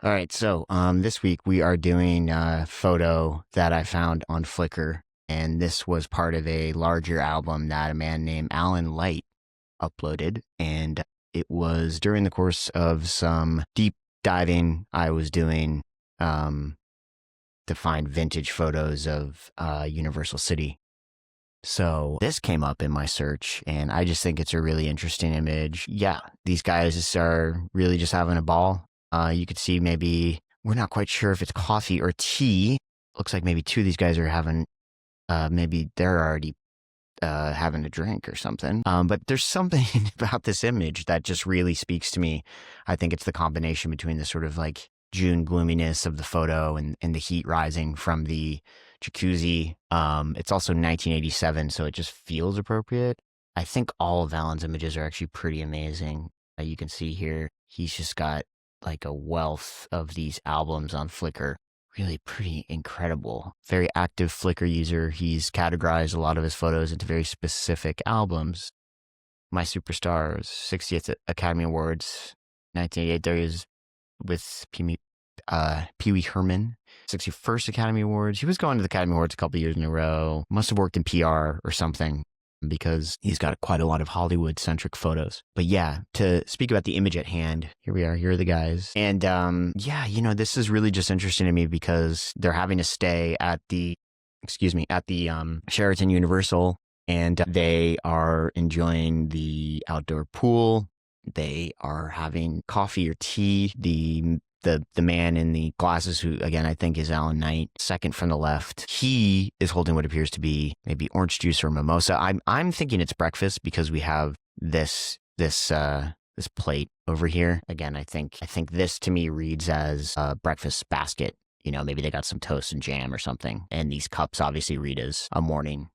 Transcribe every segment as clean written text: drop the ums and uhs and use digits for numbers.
All right, so this week we are doing a photo that I found on Flickr, and this was part of a larger album that a man named Alan Light uploaded, and it was during the course of some deep diving I was doing um, to find vintage photos of Universal City. So this came up in my search, and I just think it's a really interesting image. Yeah, these guys are really just having a ball. You could see maybe, we're not quite sure if it's coffee or tea. Looks like maybe two of these guys are having, maybe they're already having a drink or something. But there's something about this image that just really speaks to me. I think it's the combination between the sort of like June gloominess of the photo and the heat rising from the jacuzzi. It's also 1987, so it just feels appropriate. I think all of Alan's images are actually pretty amazing. You can see here, he's just got like a wealth of these albums on Flickr. Really pretty incredible. Very active Flickr user. He's categorized a lot of his photos into very specific albums. My Superstars, 60th Academy Awards, 1988. There he is with Pee Wee Herman, 61st Academy Awards. He was going to the Academy Awards a couple years in a row. Must have worked in PR or something, because he's got quite a lot of Hollywood-centric photos. But yeah, to speak about the image at hand, here we are, here are the guys. And yeah, this is really just interesting to me because they're having to stay at the Sheraton Universal, and they are enjoying the outdoor pool. They are having coffee or tea. The man in the glasses, who again I think is Alan Knight, second from the left, he is holding what appears to be maybe orange juice or mimosa. I'm thinking it's breakfast because we have this plate over here. Again, I think this to me reads as a breakfast basket. Maybe they got some toast and jam or something, and these cups obviously read as a morning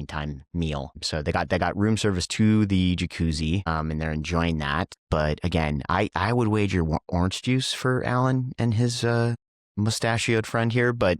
time meal. So they got room service to the jacuzzi, and they're enjoying that. But again, I would wager orange juice for Alan and his mustachioed friend here, but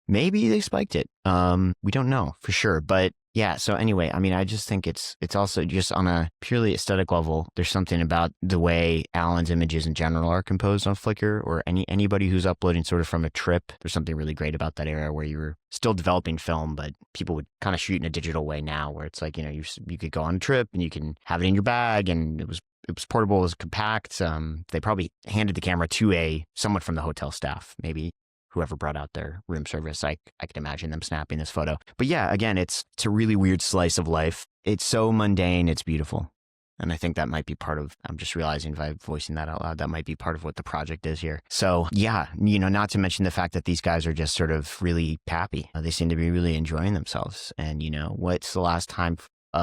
maybe they spiked it. We don't know for sure, but yeah. So anyway, I mean, I just think it's also just on a purely aesthetic level. There's something about the way Alan's images in general are composed on Flickr, or anybody who's uploading sort of from a trip. There's something really great about that era where you were still developing film, but people would kind of shoot in a digital way now, where it's like, you could go on a trip and you can have it in your bag, and it was portable, it was compact. They probably handed the camera to someone from the hotel staff, maybe whoever brought out their room service. I could imagine them snapping this photo. But yeah, again, it's a really weird slice of life. It's so mundane, it's beautiful. And I think that might be part of, I'm just realizing by voicing that out loud, that might be part of what the project is here. So yeah, not to mention the fact that these guys are just sort of really happy. They seem to be really enjoying themselves. And what's the last time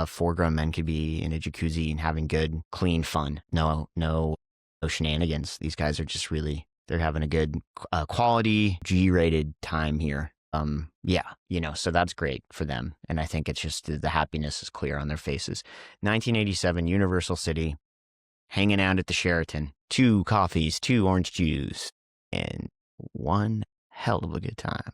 four grown men could be in a jacuzzi and having good, clean fun? No shenanigans. These guys are just really, they're having a good quality G-rated time here. Yeah, so that's great for them. And I think it's just the happiness is clear on their faces. 1987, Universal City, hanging out at the Sheraton. 2 coffees, 2 orange juice, and one hell of a good time.